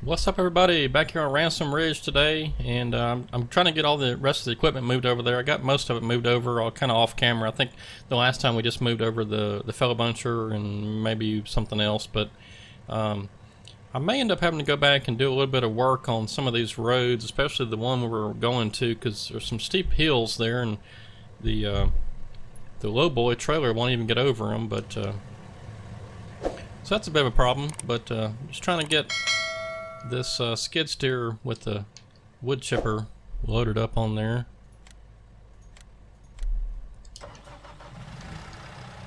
What's up, everybody? Back here on Ransom Ridge today, and I'm trying to get all the rest of the equipment moved over there. I got most of it moved over, all kind of off camera. I think the last time we just moved over the fellow buncher and maybe something else, but I may end up having to go back and do a little bit of work on some of these roads, especially the one we're going to, because there's some steep hills there, and the lowboy trailer won't even get over them. But so that's a bit of a problem. But just trying to get this skid steer with the wood chipper loaded up on there.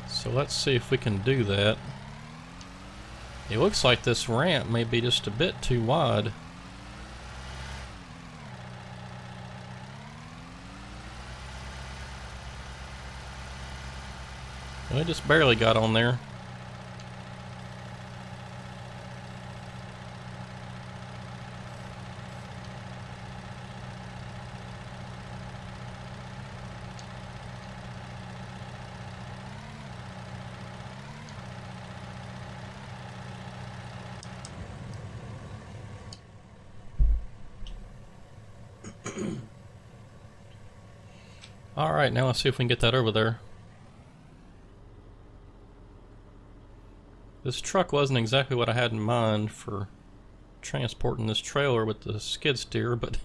So let's see if we can do that. It looks like this ramp may be just a bit too wide. Well, it just barely got on there. Alright, now let's see if we can get that over there. This truck wasn't exactly what I had in mind for transporting this trailer with the skid steer, but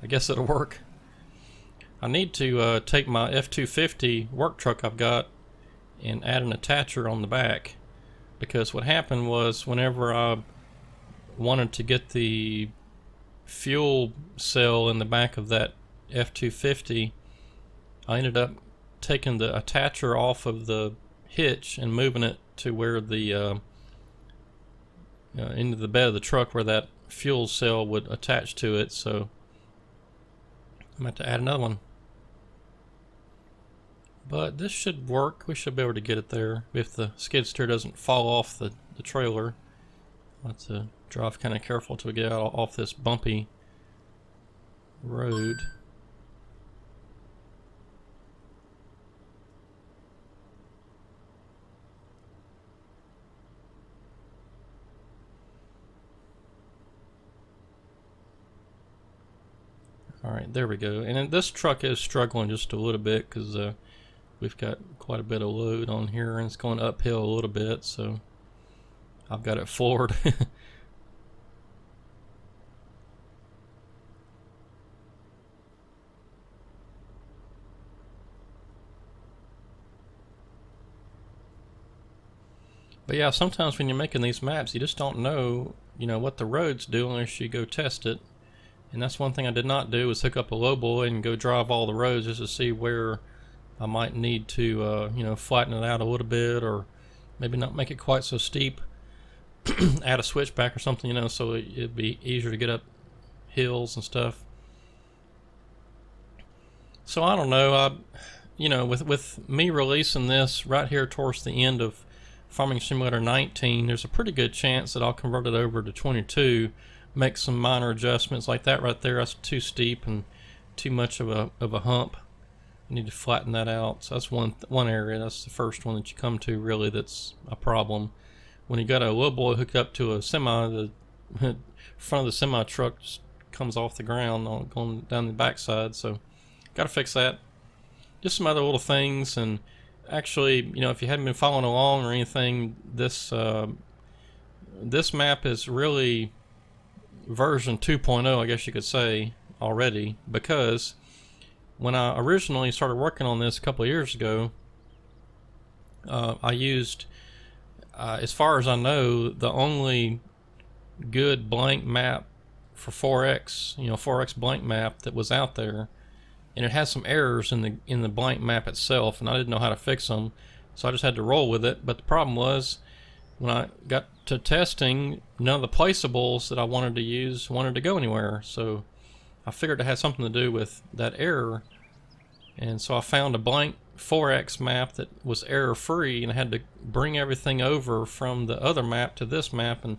I guess it'll work. I need to take my F-250 work truck I've got and add an attacher on the back, because what happened was whenever I wanted to get the fuel cell in the back of that F-250, I ended up taking the attacher off of the hitch and moving it to where the into the bed of the truck where that fuel cell would attach to it. So I'm going to have to add another one. But this should work. We should be able to get it there if the skid steer doesn't fall off the trailer. I'll have to drive kind of careful till we get out off this bumpy road. Alright, there we go. And this truck is struggling just a little bit because we've got quite a bit of load on here and it's going uphill a little bit, so I've got it floored. But yeah, sometimes when you're making these maps, you just don't know, what the roads do unless you go test it. And that's one thing I did not do, was hook up a lowboy and go drive all the roads just to see where I might need to, flatten it out a little bit, or maybe not make it quite so steep. Add a switchback or something, so it'd be easier to get up hills and stuff. So I don't know. With me releasing this right here towards the end of Farming Simulator 19, there's a pretty good chance that I'll convert it over to 22. Make some minor adjustments like that right there. That's too steep and too much of a hump. I need to flatten that out. So that's one area. That's the first one that you come to really that's a problem. When you got a lowboy hooked up to a semi, the front of the semi truck just comes off the ground going down the backside. So got to fix that. Just some other little things. And actually, if you haven't been following along or anything, this map is really version 2.0, I guess you could say, already, because when I originally started working on this a couple of years ago, I used, as far as I know, the only good blank map for 4X, 4X blank map that was out there, and it has some errors in the blank map itself, and I didn't know how to fix them, so I just had to roll with it. But the problem was, when I got to testing, none of the placeables that I wanted to use wanted to go anywhere. So I figured it had something to do with that error. And so I found a blank 4X map that was error-free, and I had to bring everything over from the other map to this map. And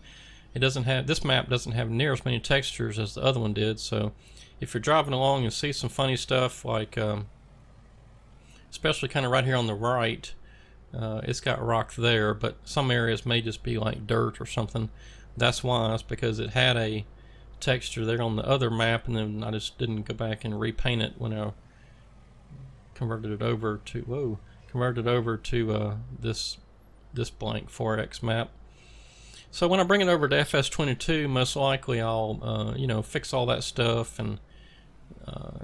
this map doesn't have near as many textures as the other one did. So if you're driving along and see some funny stuff, like especially kind of right here on the right, it's got rock there, but some areas may just be like dirt or something. That's why. It's because it had a texture there on the other map, and then I just didn't go back and repaint it when I converted it over to this blank 4X map. So when I bring it over to FS22, most likely I'll fix all that stuff and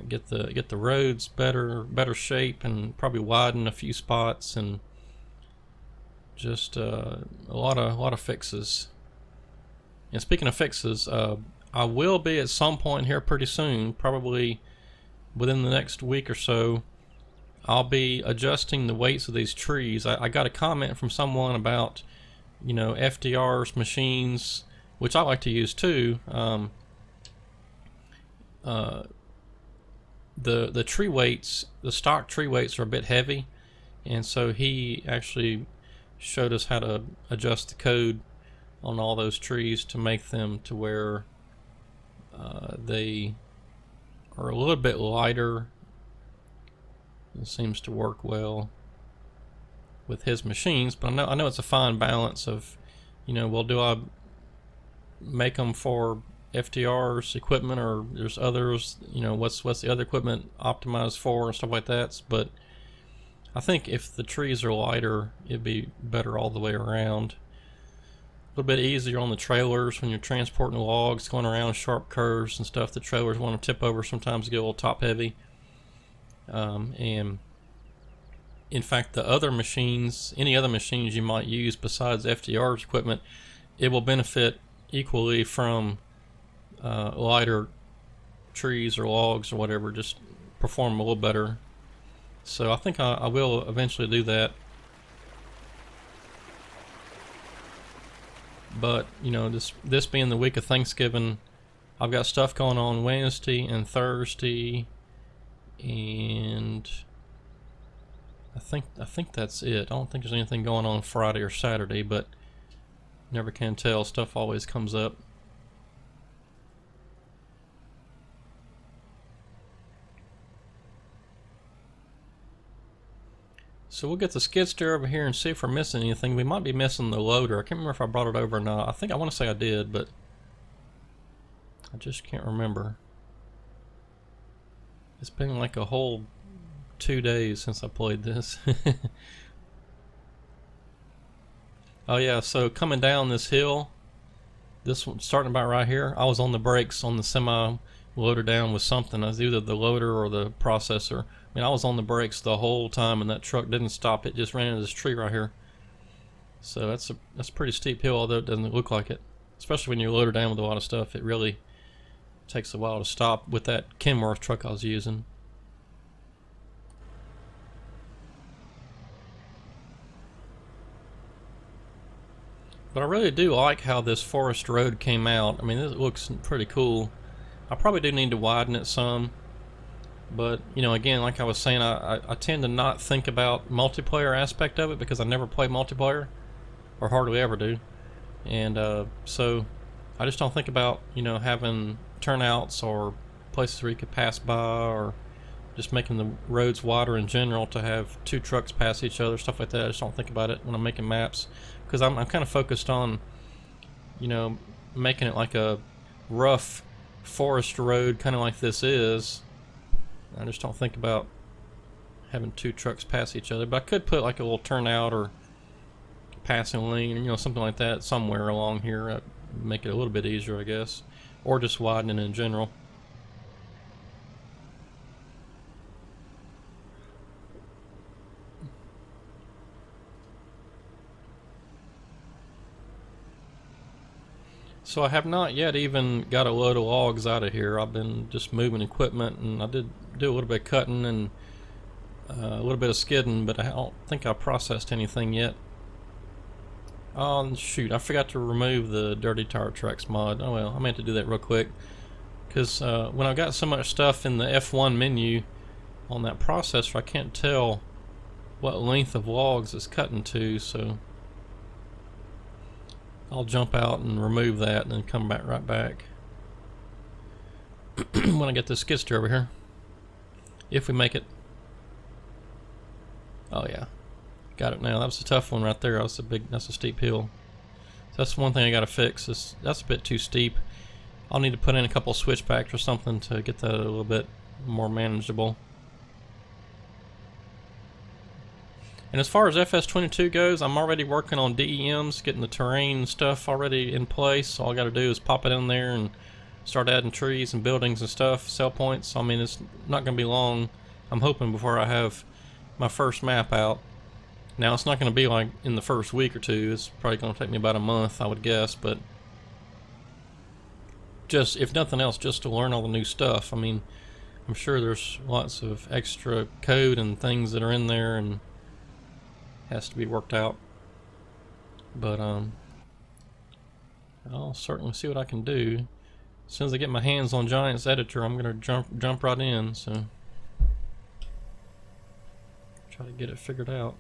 get the roads better shape, and probably widen a few spots, and just a lot of fixes. And speaking of fixes, I will be at some point here pretty soon, probably within the next week or so, I'll be adjusting the weights of these trees. I got a comment from someone about, FDR's machines, which I like to use too. The tree weights, the stock tree weights are a bit heavy, and so he actually showed us how to adjust the code on all those trees to make them to where they are a little bit lighter. It seems to work well with his machines, but I know it's a fine balance of, well, do I make them for FDR's equipment, or there's others, what's the other equipment optimized for and stuff like that. But I think if the trees are lighter, it'd be better all the way around. A little bit easier on the trailers when you're transporting logs, going around sharp curves and stuff. The trailers want to tip over sometimes, get a little top heavy. And in fact, the other machines, any other machines you might use besides FDR's equipment, it will benefit equally from lighter trees or logs or whatever, just perform a little better. So I think I will eventually do that. But this being the week of Thanksgiving, I've got stuff going on Wednesday and Thursday, and I think that's it. I don't think there's anything going on Friday or Saturday, but never can tell. Stuff always comes up. So we'll get the skid steer over here and see if we're missing anything. We might be missing the loader. I can't remember if I brought it over or not. I want to say I did, but I just can't remember. It's been like a whole 2 days since I played this. Oh yeah, so coming down this hill, this one starting about right here, I was on the brakes on the semi loaded down with something. It was either the loader or the processor. I mean, I was on the brakes the whole time, and that truck didn't stop. It just ran into this tree right here. So that's a pretty steep hill, although it doesn't look like it. Especially when you're loaded down with a lot of stuff, it really takes a while to stop with that Kenworth truck I was using. But I really do like how this forest road came out. I mean, it looks pretty cool. I probably do need to widen it some. But, again, like I was saying, I tend to not think about multiplayer aspect of it because I never play multiplayer, or hardly ever do. And so I just don't think about, having turnouts or places where you could pass by, or just making the roads wider in general to have two trucks pass each other, stuff like that. I just don't think about it when I'm making maps, because I'm kind of focused on, making it like a rough forest road, kind of like this is. I just don't think about having two trucks pass each other. But I could put like a little turnout or passing lane, something like that somewhere along here. Make it a little bit easier, I guess. Or just widen it in general. So I have not yet even got a load of logs out of here. I've been just moving equipment, and I did do a little bit of cutting and a little bit of skidding, but I don't think I processed anything yet. Oh shoot, I forgot to remove the Dirty Tire Tracks mod. Oh well, I meant to do that real quick, because when I've got so much stuff in the F1 menu on that processor, I can't tell what length of logs it's cutting to, so I'll jump out and remove that and then come back right back when I get this skid steer over here, if we make it. Oh yeah, got it now. That was a tough one right there. That's a steep hill. So that's one thing I gotta fix. That's a bit too steep. I'll need to put in a couple switchbacks or something to get that a little bit more manageable. And as far as FS22 goes, I'm already working on DEMs, getting the terrain stuff already in place. All I gotta do is pop it in there and start adding trees and buildings and stuff, sell points. I mean, it's not gonna be long, I'm hoping, before I have my first map out. Now, it's not gonna be like in the first week or two. It's probably gonna take me about a month, I would guess, but just, if nothing else, just to learn all the new stuff. I mean, I'm sure there's lots of extra code and things that are in there and has to be worked out, but I'll certainly see what I can do. As soon as I get my hands on Giants Editor, I'm gonna jump right in, so try to get it figured out.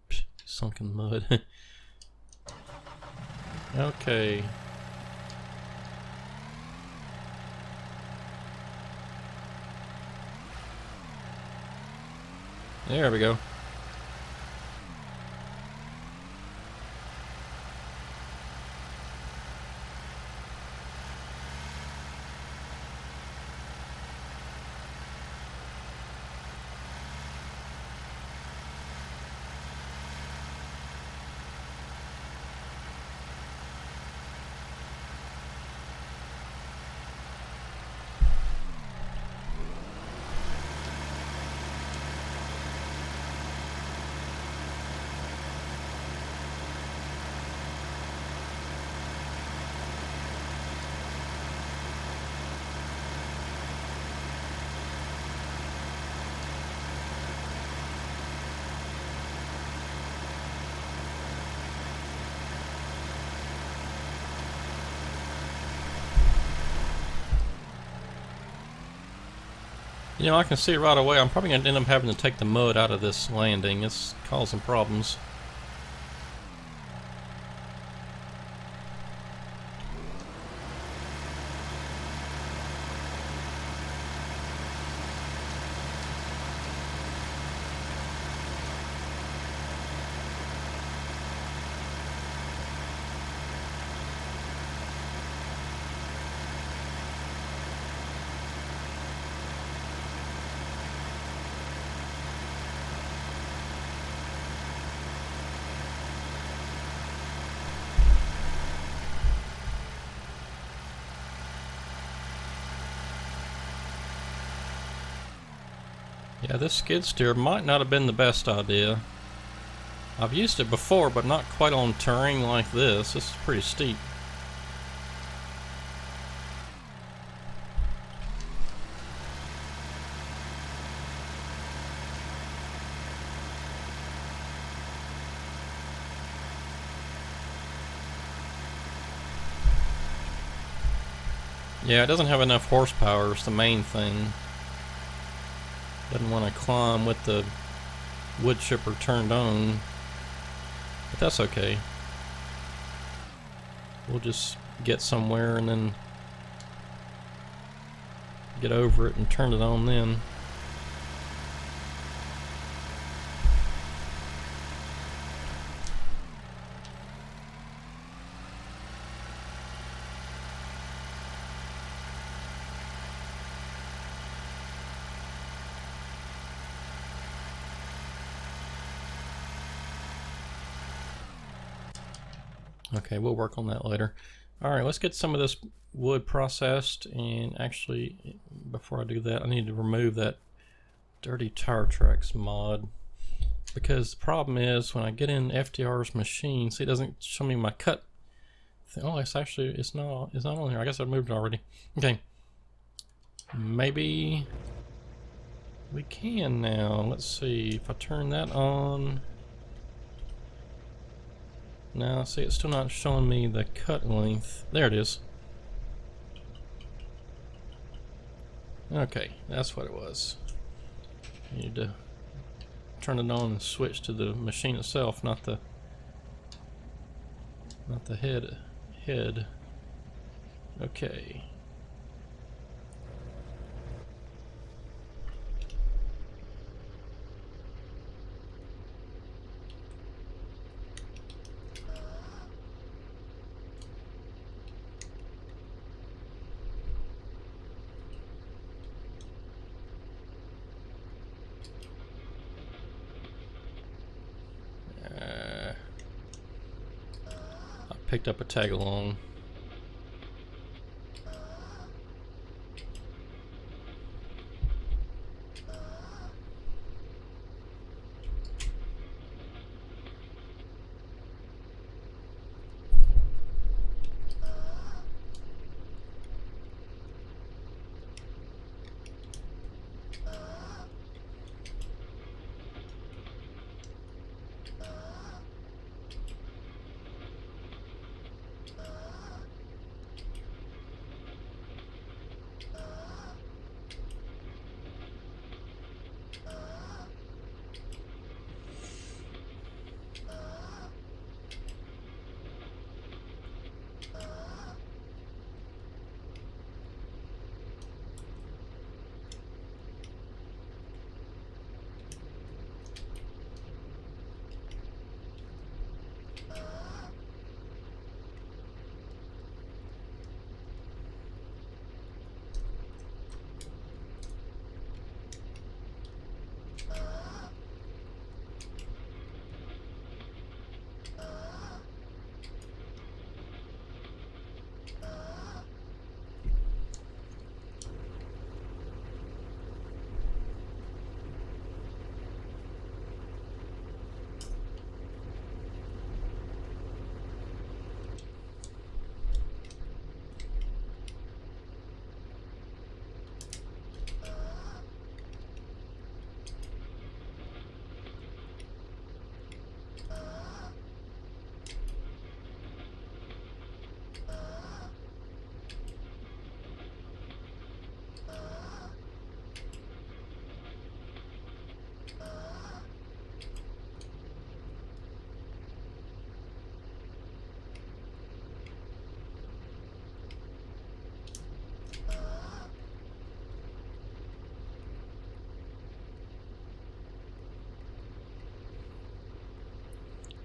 Psh, sunken mud. Okay. There we go. You know, I can see right away I'm probably going to end up having to take the mud out of this landing. It's causing problems. Yeah, this skid steer might not have been the best idea. I've used it before, but not quite on terrain like this. This is pretty steep. Yeah, it doesn't have enough horsepower is the main thing. Doesn't want to climb with the wood chipper turned on, but that's okay. We'll just get somewhere and then get over it and turn it on then. Okay, we'll work on that later. Alright, let's get some of this wood processed, and actually, before I do that, I need to remove that dirty tire tracks mod, because the problem is when I get in FDR's machine, see, it doesn't show me my cut. Oh, it's actually, it's not on here. I guess I moved it already. Okay. Maybe we can now. Let's see, if I turn that on. Now, see, it's still not showing me the cut length. There it is. Okay, that's what it was. I need to turn it on and switch to the machine itself, not the head. Okay. picked up a tag along.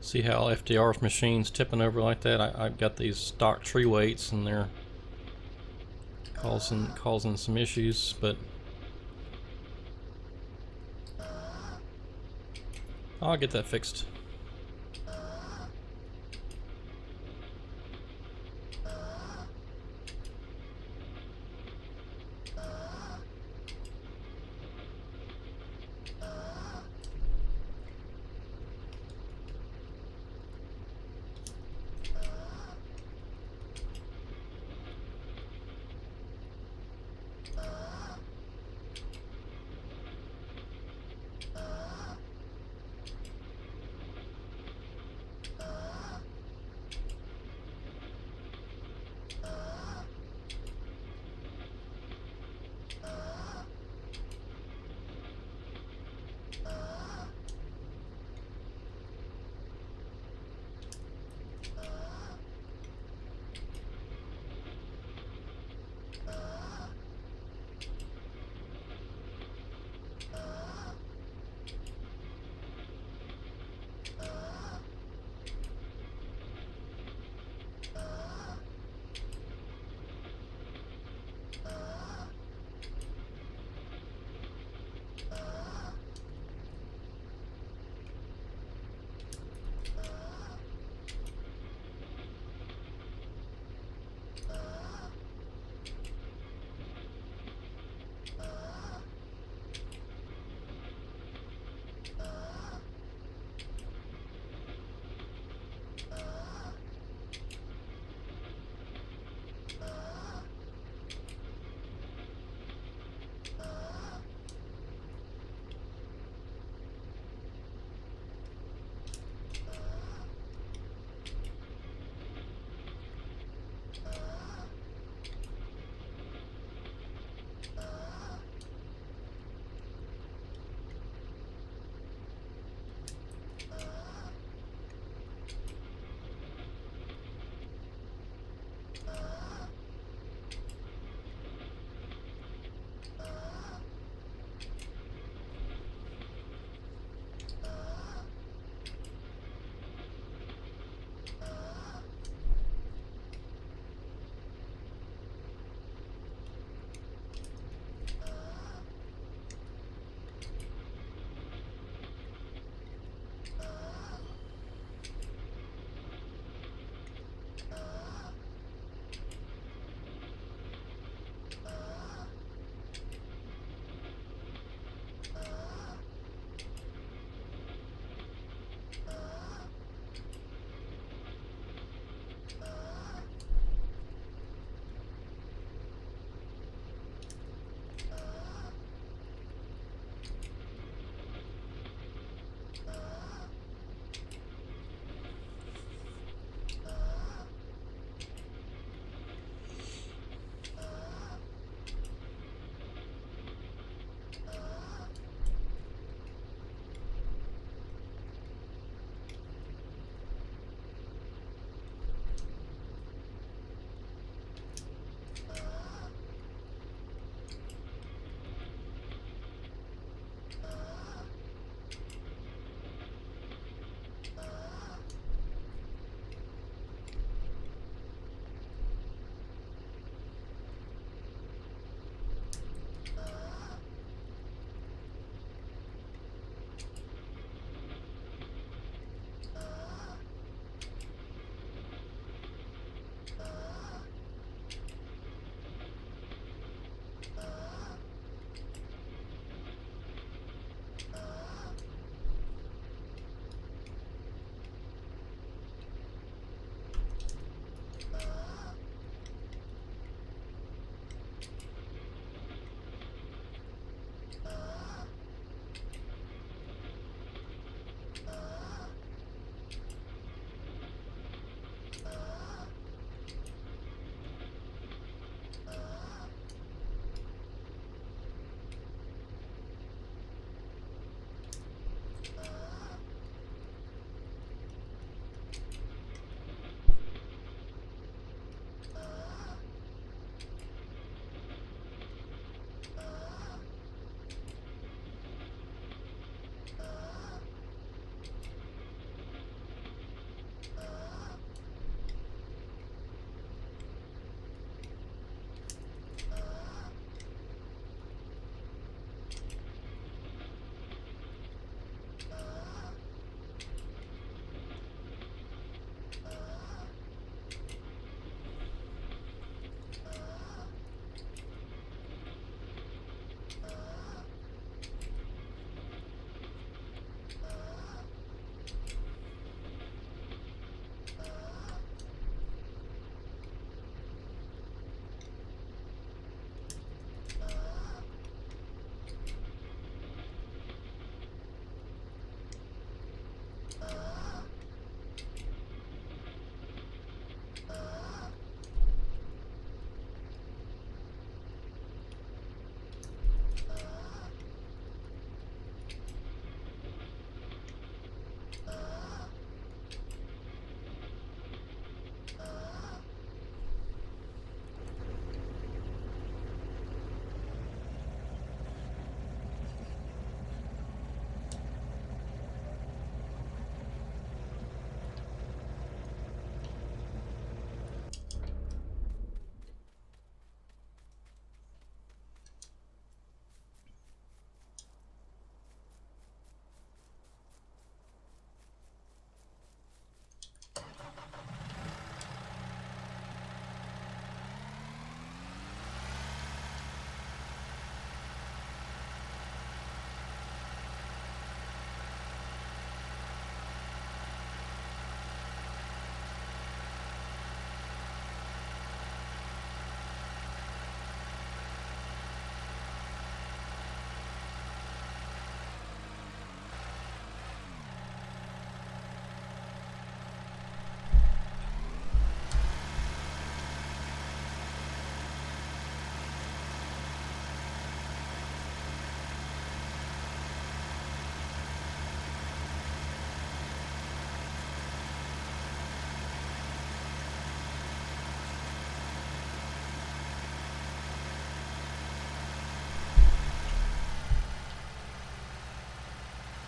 See how FDR's machine's tipping over like that? I've got these stock tree weights and they're causing some issues, but I'll get that fixed.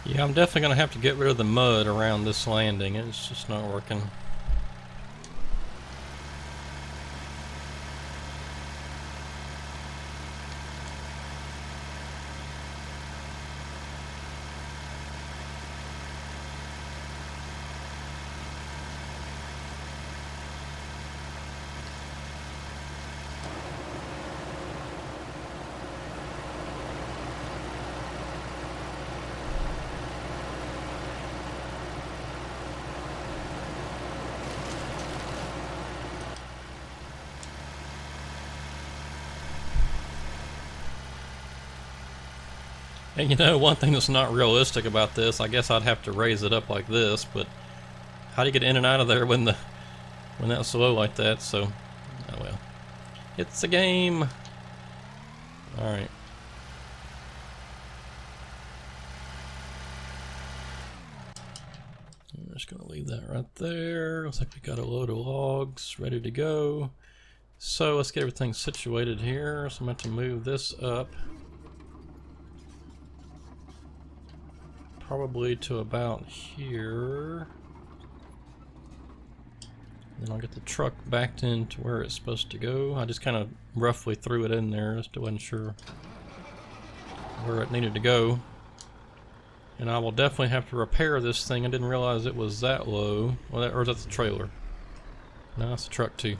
Yeah, I'm definitely going to have to get rid of the mud around this landing. It's just not working. And you know, one thing that's not realistic about this, I guess I'd have to raise it up like this, but how do you get in and out of there when that's slow like that? So, oh well. It's a game. Alright. I'm just gonna leave that right there. Looks like we got a load of logs ready to go. So let's get everything situated here. So I'm going to move this up. Probably to about here. Then I'll get the truck backed into where it's supposed to go. I just kind of roughly threw it in there, just wasn't sure where it needed to go. And I will definitely have to repair this thing. I didn't realize it was that low. Well, or is that the trailer? No, it's the truck too.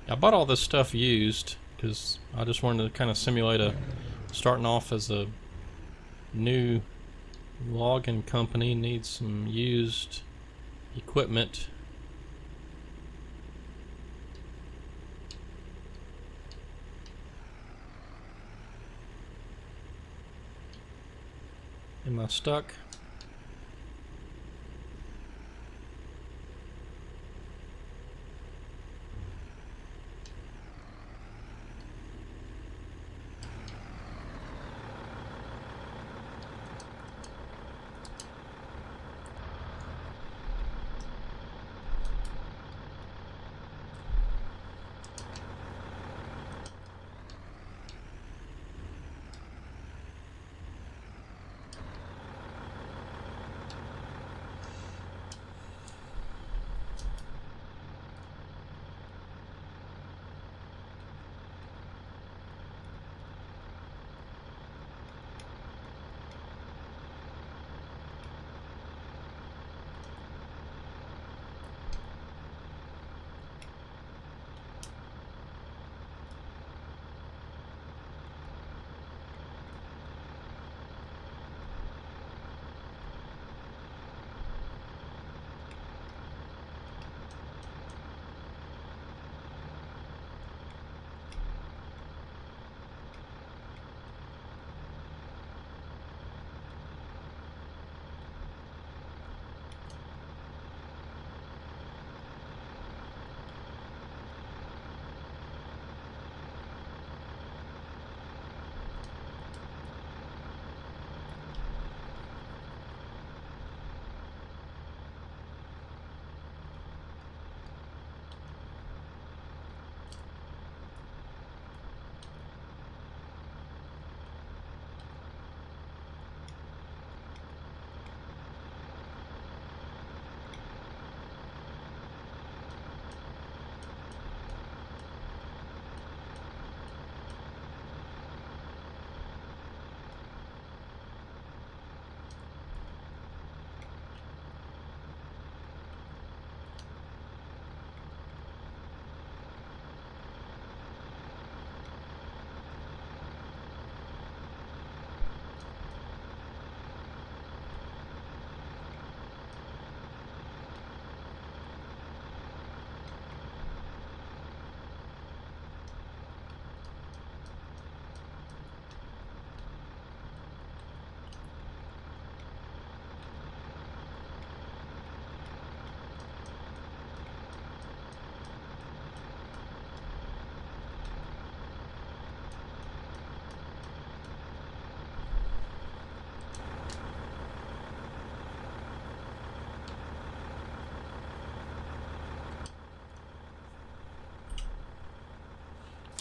I bought all this stuff used because I just wanted to kind of simulate starting off as a new logging company. Needs some used equipment. Am I stuck?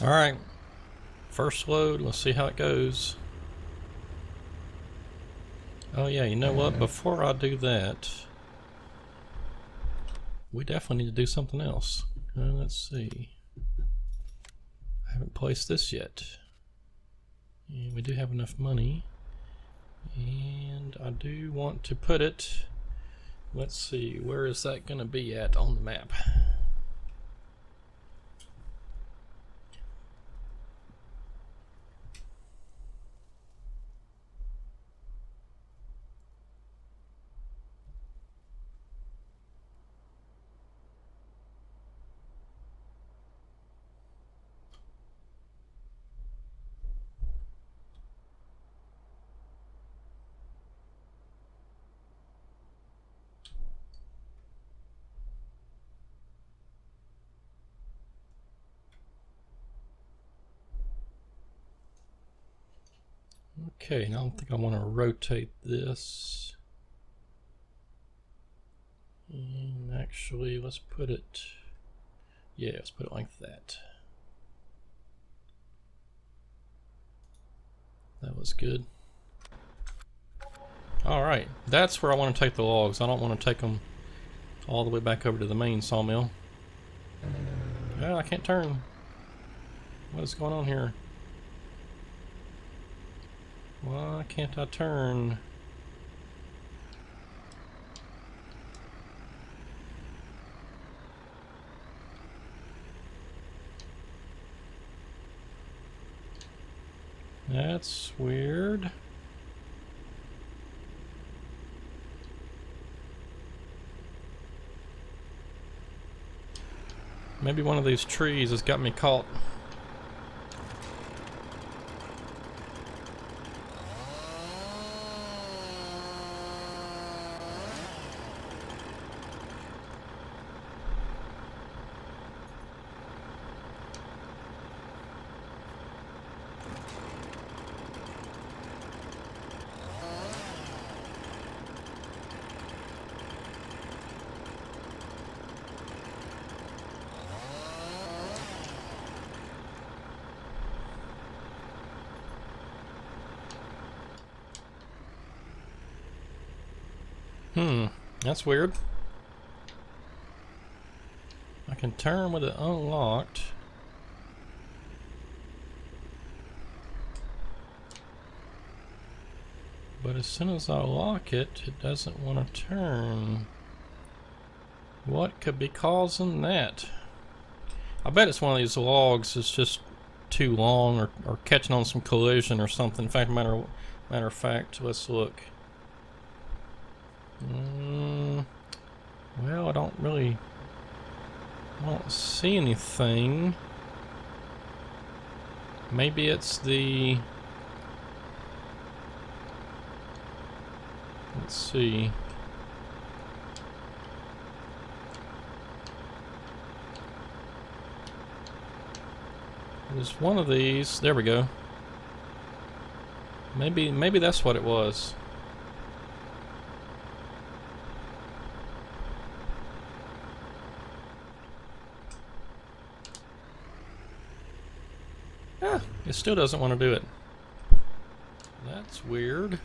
Alright, first load, let's see how it goes. Oh yeah, you know what, before I do that, we definitely need to do something else. Let's see. I haven't placed this yet. And we do have enough money. And I do want to put it, let's see, where is that going to be at on the map? Okay, now I think I want to rotate this. And actually, let's put it, yeah, let's put it like that. That was good. Alright, that's where I want to take the logs. I don't want to take them all the way back over to the main sawmill. Yeah, I can't turn. What is going on here? Why can't I turn? That's weird. Maybe one of these trees has got me caught. That's weird. I can turn with it unlocked. But as soon as I lock it, it doesn't want to turn. What could be causing that? I bet it's one of these logs that's just too long or catching on some collision or something. In fact, matter of fact, let's look. Well, I don't see anything. Maybe it's the, let's see. There's one of these. There we go. Maybe that's what it was. Ah, it still doesn't want to do it. That's weird. It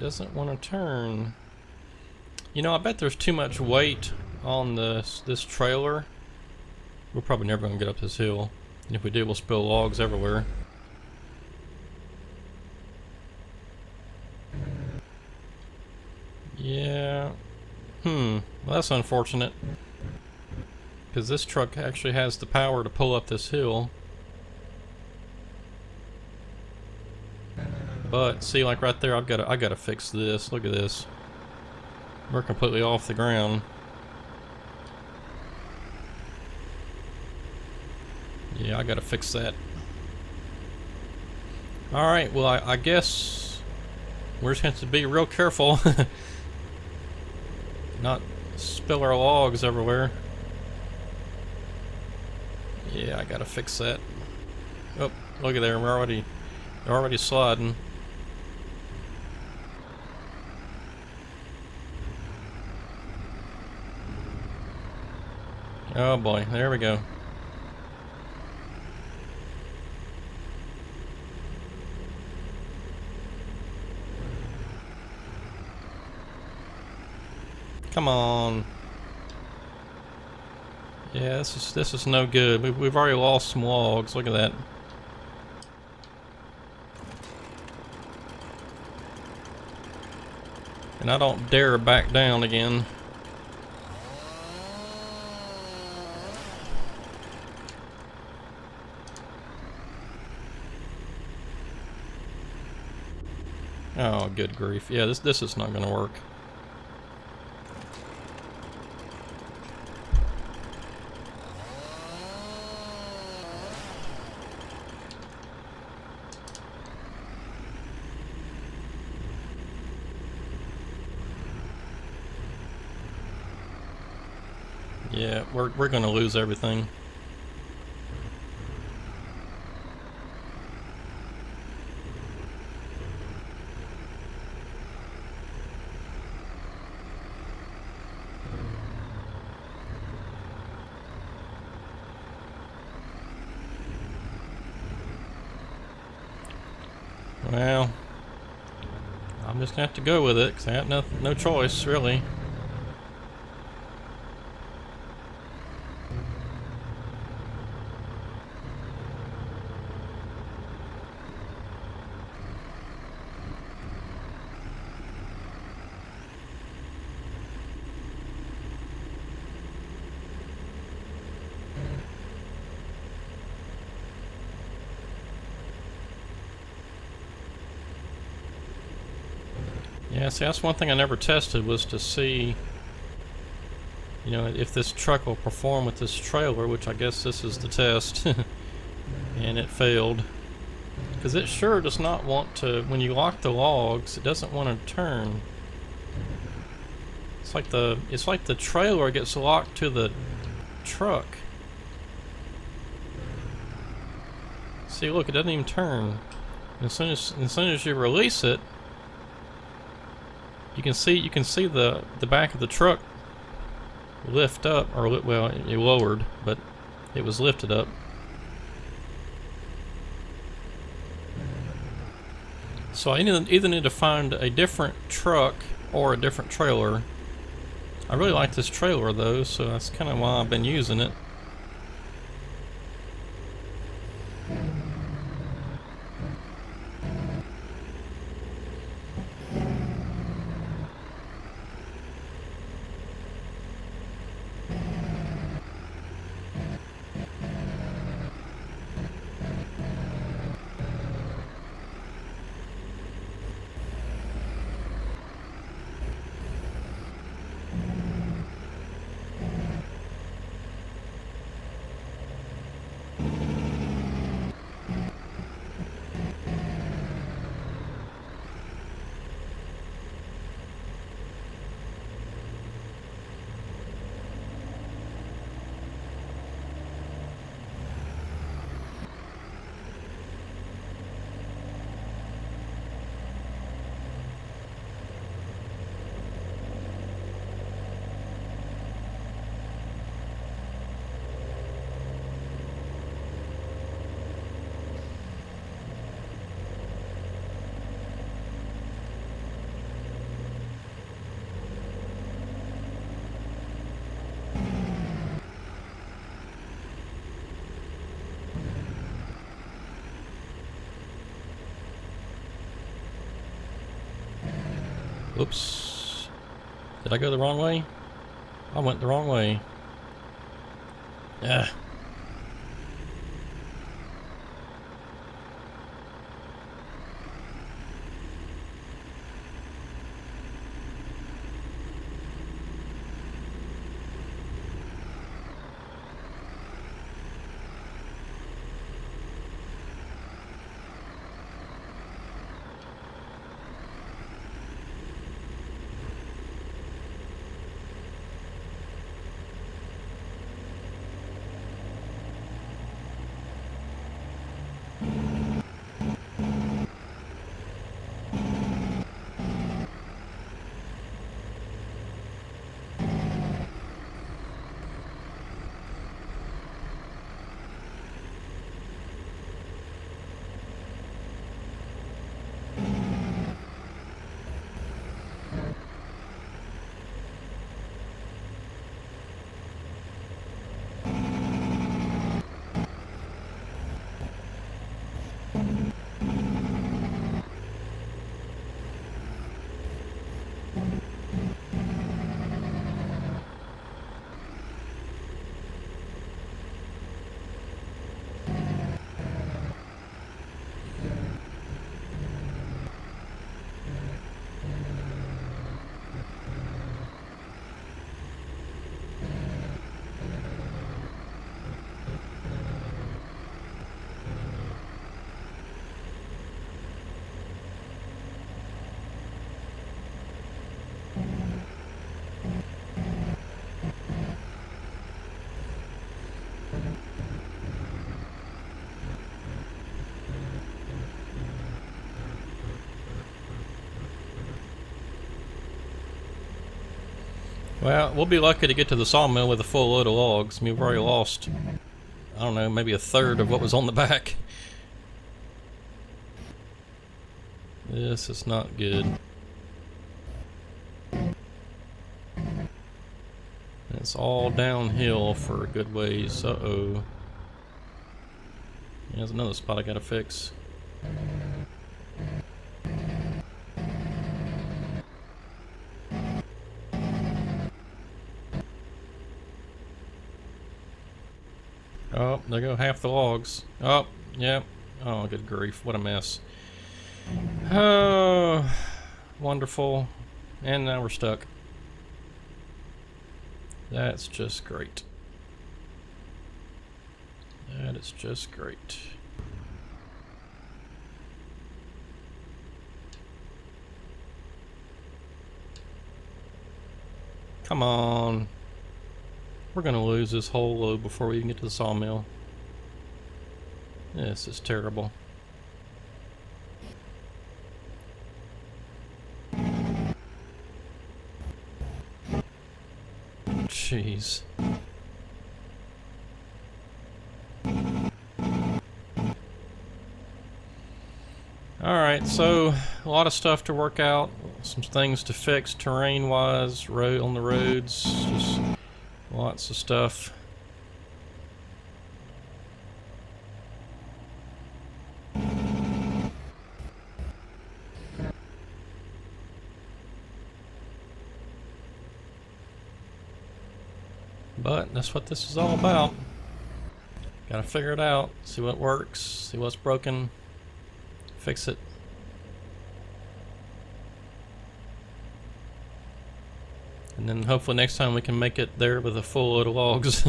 doesn't want to turn. You know, I bet there's too much weight on this trailer. We're probably never going to get up this hill. And if we do, we'll spill logs everywhere. Yeah. Well, that's unfortunate. Because this truck actually has the power to pull up this hill. But see, like right there, I gotta fix this. Look at this. We're completely off the ground. Yeah, I gotta fix that. Alright, well I guess we're just going to be real careful. Not spill our logs everywhere. Yeah, I gotta fix that. Oh, look at there, they're already sliding. Oh boy, there we go. Come on. Yeah, this is no good. We've already lost some logs. Look at that. And I don't dare back down again. Oh, good grief. Yeah, this is not gonna work. Yeah, we're gonna lose everything. Well, I'm just gonna have to go with it because I have no choice, really. Yeah, see, that's one thing I never tested, was to see, you know, if this truck will perform with this trailer, which I guess this is the test. And it failed. Because it sure does not want to, when you lock the logs, it doesn't want to turn. It's like the trailer gets locked to the truck. See, look, it doesn't even turn. As soon as you release it, you can see the back of the truck lift up, or well, it lowered, but it was lifted up. So I either need to find a different truck or a different trailer. I really like this trailer though, so that's kind of why I've been using it. Oops. Did I go the wrong way? I went the wrong way. Yeah. Well, we'll be lucky to get to the sawmill with a full load of logs. I mean, we've already lost, I don't know, maybe a third of what was on the back. This is not good. It's all downhill for a good ways. Uh-oh. There's another spot I gotta fix. Oh, there go half the logs. Oh, yep. Oh, good grief. What a mess. Oh, wonderful. And now we're stuck. That's just great. That is just great. Come on. We're gonna lose this whole load before we even get to the sawmill. This is terrible. Jeez. Alright, so a lot of stuff to work out, some things to fix terrain-wise, road on the roads, just lots of stuff. But that's what this is all about. Gotta figure it out, see what works, see what's broken, fix it. And then hopefully next time we can make it there with a full load of logs.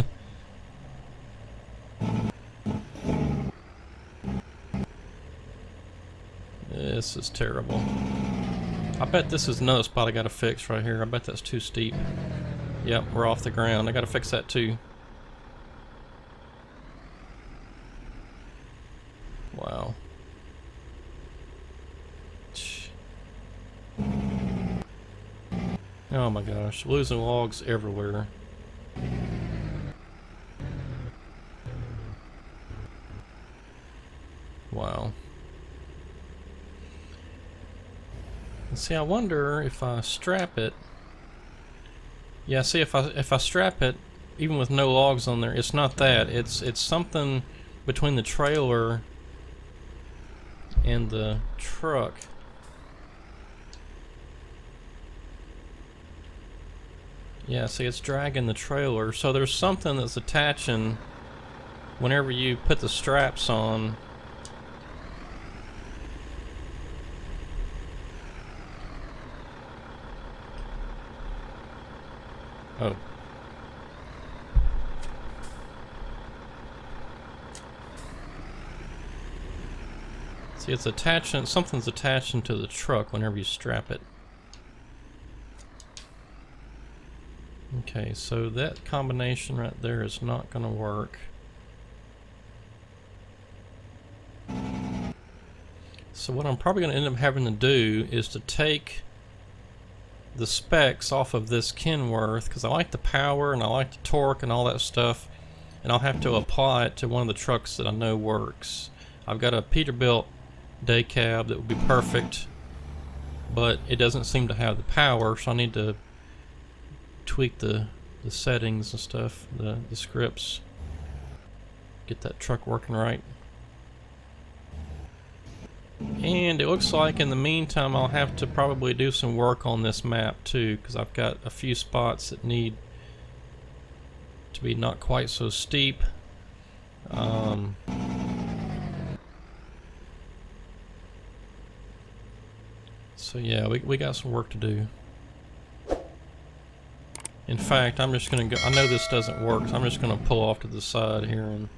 This is terrible. I bet this is another spot I gotta fix right here. I bet that's too steep. Yep, we're off the ground. I gotta fix that too. Wow. Oh my gosh, losing logs everywhere. Wow. And see, I wonder if I strap it. Yeah, see, if I strap it, even with no logs on there, it's not that. It's something between the trailer and the truck. Yeah, see, it's dragging the trailer. So there's something that's attaching whenever you put the straps on. Oh. See, it's attaching, something's attaching to the truck whenever you strap it. Okay, so that combination right there is not going to work. So what I'm probably going to end up having to do is to take the specs off of this Kenworth, because I like the power and I like the torque and all that stuff, and I'll have to apply it to one of the trucks that I know works. I've got a Peterbilt day cab that would be perfect, but it doesn't seem to have the power, so I need to tweak the settings and stuff, the scripts, get that truck working right. And it looks like in the meantime I'll have to probably do some work on this map too, because I've got a few spots that need to be not quite so steep. So yeah, we got some work to do. In fact, I'm just gonna go. I know this doesn't work, so I'm just gonna pull off to the side here and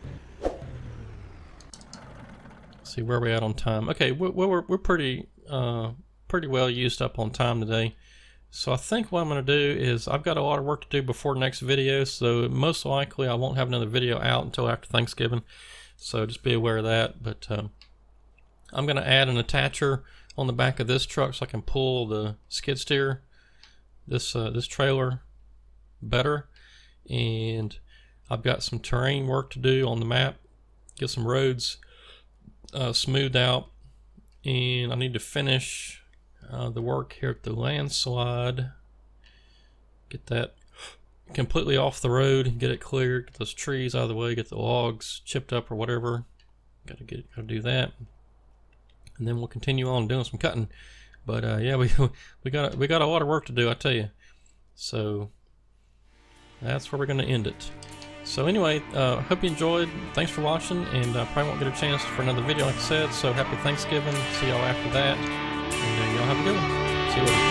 see where we're at on time. Okay, we're pretty well used up on time today. So I think what I'm gonna do is I've got a lot of work to do before next video, so most likely I won't have another video out until after Thanksgiving. So just be aware of that. But I'm gonna add an attacher on the back of this truck so I can pull the skid steer, this trailer better. And I've got some terrain work to do on the map, get some roads smoothed out, and I need to finish the work here at the landslide, get that completely off the road, get it cleared, get those trees out of the way, get the logs chipped up or whatever. Gotta do that, and then we'll continue on doing some cutting. But yeah, we got a lot of work to do, I tell you. So that's where we're going to end it. So anyway, hope you enjoyed. Thanks for watching, and probably won't get a chance for another video like I said. So happy Thanksgiving. See y'all after that, and y'all have a good one. See you later.